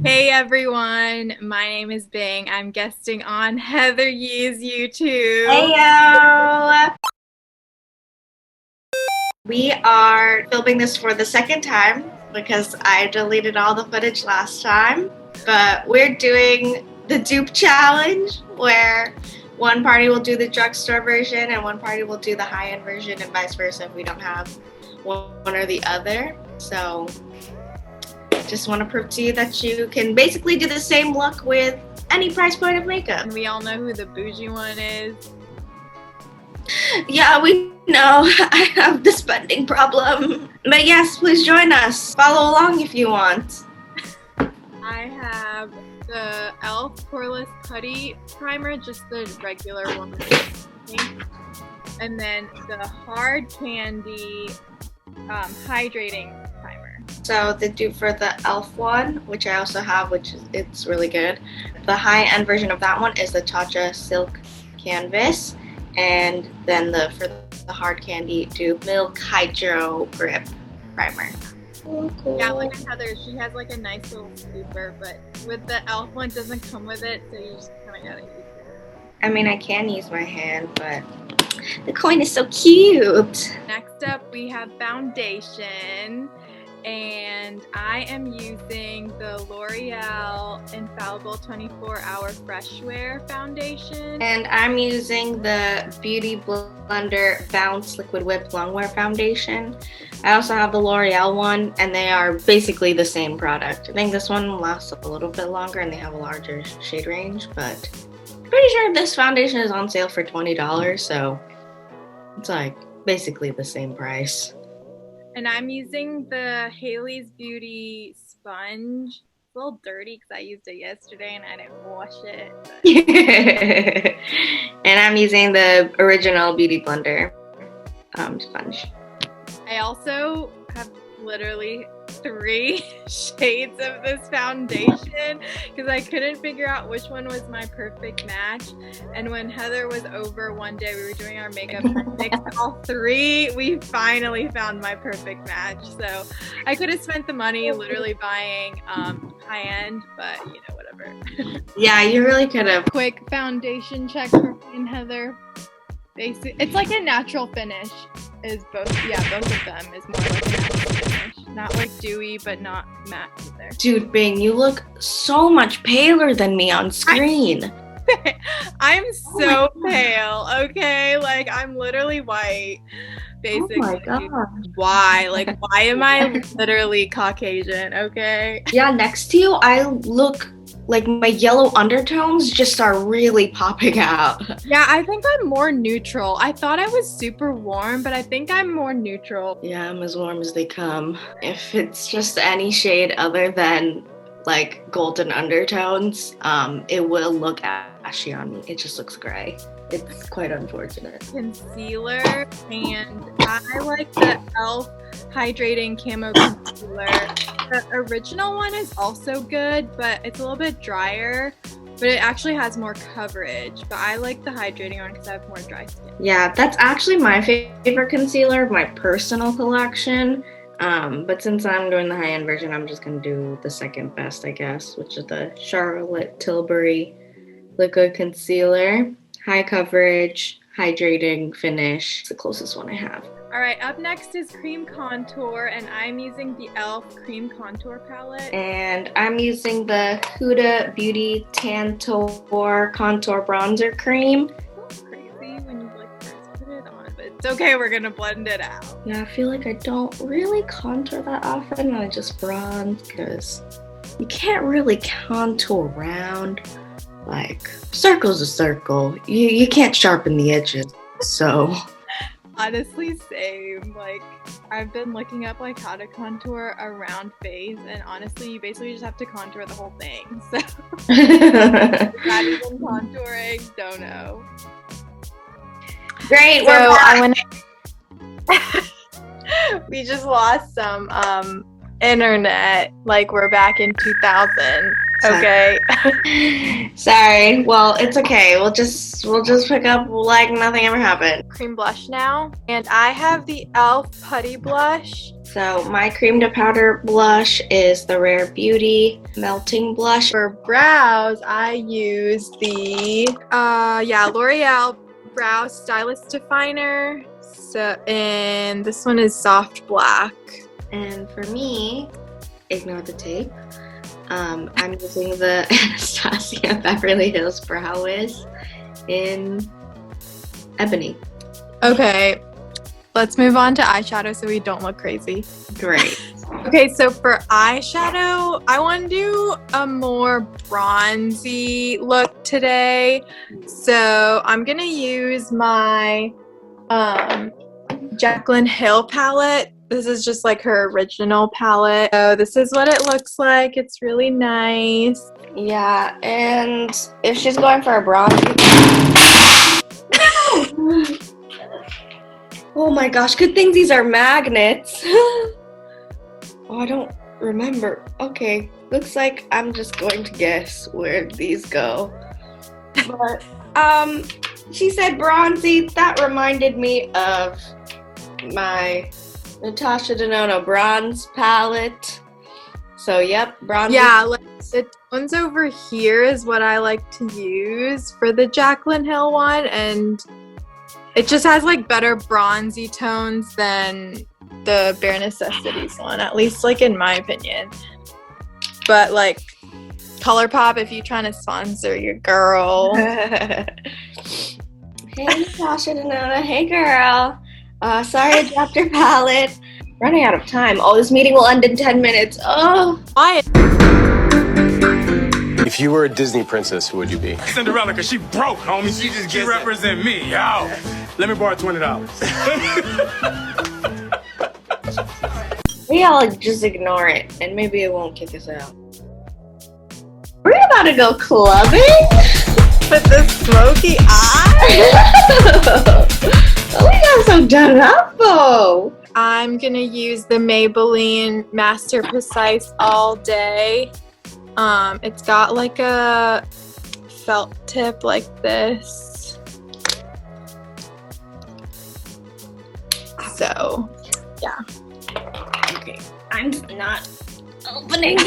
Hey everyone, my name is Bing. I'm guesting on Heather Yee's YouTube. Heyo! We are filming this for the second time because I deleted all the footage last time. But we're doing the Dupe challenge where one party will do the drugstore version and one party will do the high-end version and vice versa if we don't have one or the other. So just want to prove to you that you can basically do the same look with any price point of makeup. And we all know who the bougie one is. Yeah, we know. I have the spending problem. But yes, please join us. Follow along if you want. I have the e.l.f. Poreless Putty Primer, just the regular one with pink. And then the Hard Candy Hydrating Primer. So the dupe for the e.l.f. one, which I also have, it's really good. The high-end version of that one is the Tatcha Silk Canvas. And then for the Hard Candy dupe, Milk Hydro Grip Primer. Oh, cool. Yeah, like Heather, she has like a nice little scooper, but with the e.l.f. one, it doesn't come with it, so you just kind of gotta use it. I mean, I can use my hand, but the coin is so cute. Next up, we have foundation, and I am using the L'Oreal Infallible 24-Hour Fresh Wear Foundation. And I'm using the Beauty Blender Bounce Liquid Whip Longwear Foundation. I also have the L'Oreal one, and they are basically the same product. I think this one lasts a little bit longer, and they have a larger shade range, but I'm pretty sure this foundation is on sale for $20, so it's like basically the same price. And I'm using the Haley's Beauty sponge. It's a little dirty because I used it yesterday and I didn't wash it. And I'm using the original Beauty Blender sponge. I also have literally 3 shades of this foundation because I couldn't figure out which one was my perfect match. And when Heather was over one day, we were doing our makeup and I mixed all 3. We finally found my perfect match. So I could have spent the money literally buying high-end, but you know, whatever. Yeah, you really could have. Quick foundation check for me and Heather. It's like a natural finish. Both of them is more like a natural finish. Not like dewy, but not matte either. Dude, Bing, you look so much paler than me on screen. I'm so pale, okay? Like, I'm literally white, basically. Oh my God. Why? Like, why am I literally Caucasian, okay? Yeah, next to you, I look like my yellow undertones just are really popping out. Yeah, I think I'm more neutral. I thought I was super warm, but I think I'm more neutral. Yeah, I'm as warm as they come. If it's just any shade other than like golden undertones, it will look ashy on me. It just looks gray. It's quite unfortunate. Concealer, and I like the e.l.f. Hydrating Camo Concealer. The original one is also good, but it's a little bit drier, but it actually has more coverage. But I like the hydrating one because I have more dry skin. Yeah, that's actually my favorite concealer of my personal collection. But since I'm doing the high-end version, I'm just going to do the second best, I guess, which is the Charlotte Tilbury Liquid Concealer. High coverage, hydrating finish. It's the closest one I have. All right, up next is Cream Contour, and I'm using the e.l.f. Cream Contour Palette. And I'm using the Huda Beauty Tantour Contour Bronzer Cream. It's crazy when you like first put it on, but it's okay, we're gonna blend it out. Yeah, I feel like I don't really contour that often, I just bronze, because you can't really contour round. Like, circle's a circle. You can't sharpen the edges, so... Honestly, same. Like, I've been looking up like how to contour a round face, and honestly, you basically just have to contour the whole thing. So, not even contouring, don't know. Great. We just lost some internet. Like, we're back in 2000. Okay. Sorry. Well, it's okay. We'll just pick up like nothing ever happened. Cream blush now. And I have the e.l.f. Putty Blush. So my cream to powder blush is the Rare Beauty Melting Blush. For brows, I use the L'Oreal Brow Stylist Definer. And this one is soft black. And for me, ignore the tape. I'm using the Anastasia Beverly Hills Brow Wiz in Ebony. Okay, let's move on to eyeshadow so we don't look crazy. Great. Okay, so for eyeshadow, I want to do a more bronzy look today. So I'm going to use my Jaclyn Hill palette. This is just like her original palette. So this is what it looks like. It's really nice. Yeah, and if she's going for a bronze... Oh my gosh, good thing these are magnets. Oh, I don't remember. Okay, looks like I'm just going to guess where these go. But, she said bronzy. That reminded me of my Natasha Denona bronze palette. So yep, bronze. Yeah, like the tones over here is what I like to use for the Jaclyn Hill one, and it just has like better bronzy tones than the Bare Necessities one, at least like in my opinion. But like ColourPop, if you're trying to sponsor your girl. Hey Natasha Denona, hey girl. Sorry I dropped your palette. Running out of time. Oh, this meeting will end in 10 minutes. Oh. Why? If you were a Disney princess, who would you be? Cinderella, cause she broke, homie. She represent me, yo. Let me borrow $20. We all just ignore it, and maybe it won't kick us out. We're about to go clubbing with the smoky eye. Oh, we got so done up, though. I'm gonna use the Maybelline Master Precise All Day. It's got like a felt tip like this. So, yeah. Okay, I'm not opening.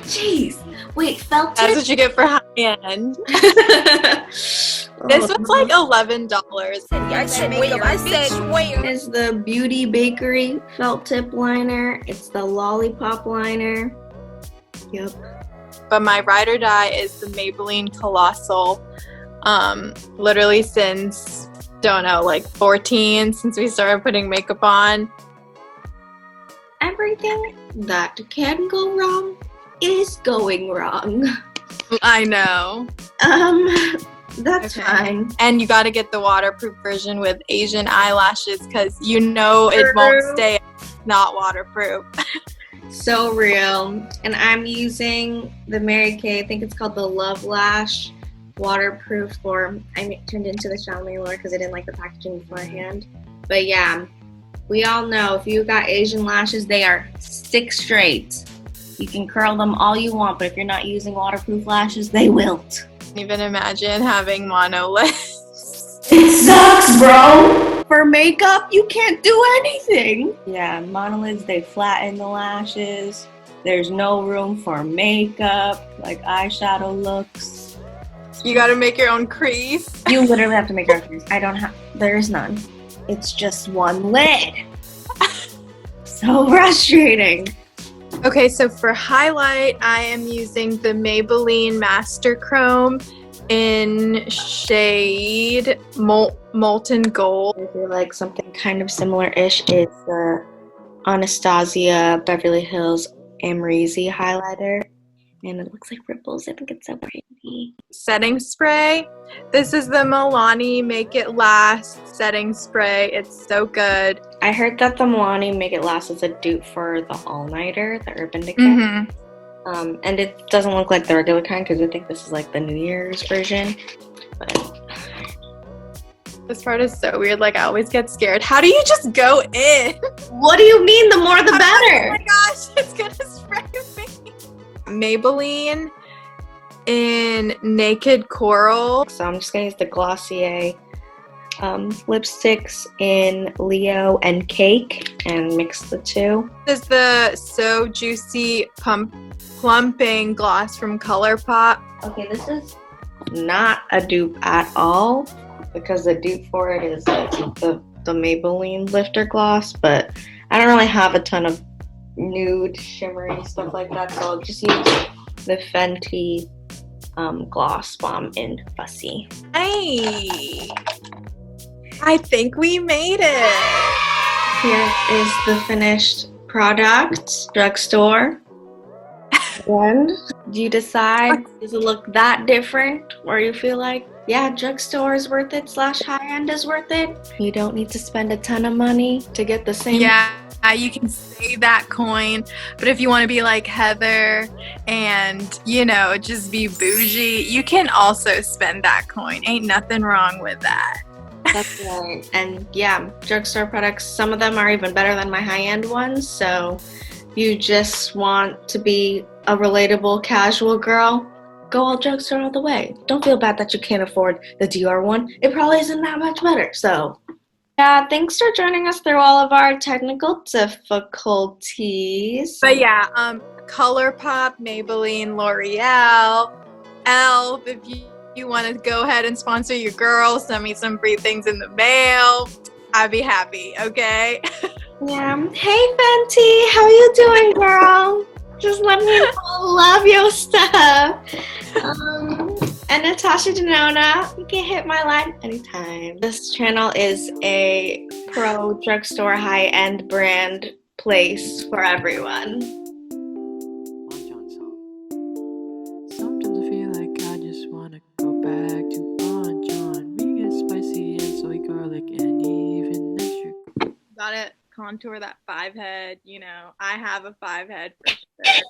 Jeez. Wait, felt tip? That's what you get for high end. This one's like $11. I said where? Is the Beauty Bakery felt tip liner. It's the Lollipop liner. Yep. But my ride or die is the Maybelline Colossal. Literally since, don't know, like 14, since we started putting makeup on. Everything that can go wrong is going wrong. I know. That's fine. And you got to get the waterproof version with Asian eyelashes because you know it won't stay not waterproof. So real. And I'm using the Mary Kay, I think it's called the Love Lash waterproof form. I turned into the Charlemagne Lord because I didn't like the packaging beforehand. But yeah, we all know if you got Asian lashes, they are stick straight. You can curl them all you want, but if you're not using waterproof lashes, they wilt. Even imagine having monolids. It sucks, bro. For makeup, you can't do anything. Yeah, monolids, they flatten the lashes. There's no room for makeup, like eyeshadow looks. You gotta make your own crease. You literally have to make your own crease. There is none. It's just one lid. So frustrating. Okay, so for highlight, I am using the Maybelline Master Chrome in shade Molten Gold. I feel like something kind of similar-ish is the Anastasia Beverly Hills Amrezy highlighter. And it looks like ripples. I think it's so pretty. Setting spray. This is the Milani Make It Last setting spray. It's so good. I heard that the Milani Make It Last is a dupe for the all-nighter, the Urban Decay. Mm-hmm. And it doesn't look like the regular kind because I think this is like the New Year's version. But this part is so weird. Like, I always get scared. How do you just go in? What do you mean? The more the better. Oh my gosh, it's gonna spray me. Maybelline in Naked Coral. So I'm just gonna use the Glossier lipsticks in Leo and Cake and mix the two. This is the So Juicy Plumping Gloss from ColourPop. Okay, this is not a dupe at all because the dupe for it is the Maybelline Lifter Gloss, but I don't really have a ton of nude, shimmery stuff like that, so I'll just use the Fenty Gloss Bomb in Fussy. Hey! I think we made it! Here is the finished product, drugstore. And do you decide, does it look that different? Or you feel like, yeah, drugstore is worth it / high-end is worth it? You don't need to spend a ton of money to get the same. Yeah, you can save that coin, but if you want to be like Heather and, you know, just be bougie, you can also spend that coin. Ain't nothing wrong with that. That's right. And yeah, drugstore products, some of them are even better than my high-end ones, so if you just want to be a relatable, casual girl, go all drugstore all the way. Don't feel bad that you can't afford the Dior one. It probably isn't that much better, so. Yeah, thanks for joining us through all of our technical difficulties. But yeah, ColourPop, Maybelline, L'Oreal, ELF, if you want to go ahead and sponsor your girl, send me some free things in the mail. I'd be happy, okay? Yeah. Hey, Fenty, how you doing, girl? Just let me know. Love your stuff. And Natasha Denona, you can hit my line anytime. This channel is a pro drugstore high-end brand place for everyone. Sometimes I feel like I just wanna go back to Bon John. We get spicy and soy garlic and even extra. Gotta contour that 5-head, you know. I have a 5-head for sure.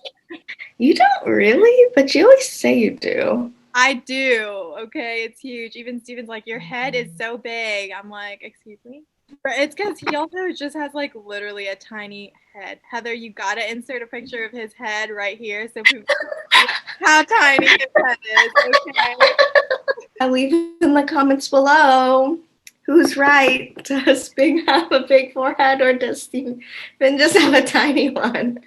You don't really, but you always say you do. I do, okay? It's huge. Even Steven's like, your head is so big. I'm like, excuse me? It's because he also just has like literally a tiny head. Heather, you gotta insert a picture of his head right here so people see how tiny his head is, okay? I'll leave in the comments below who's right. Does Big have a big forehead or does Steven just have a tiny one?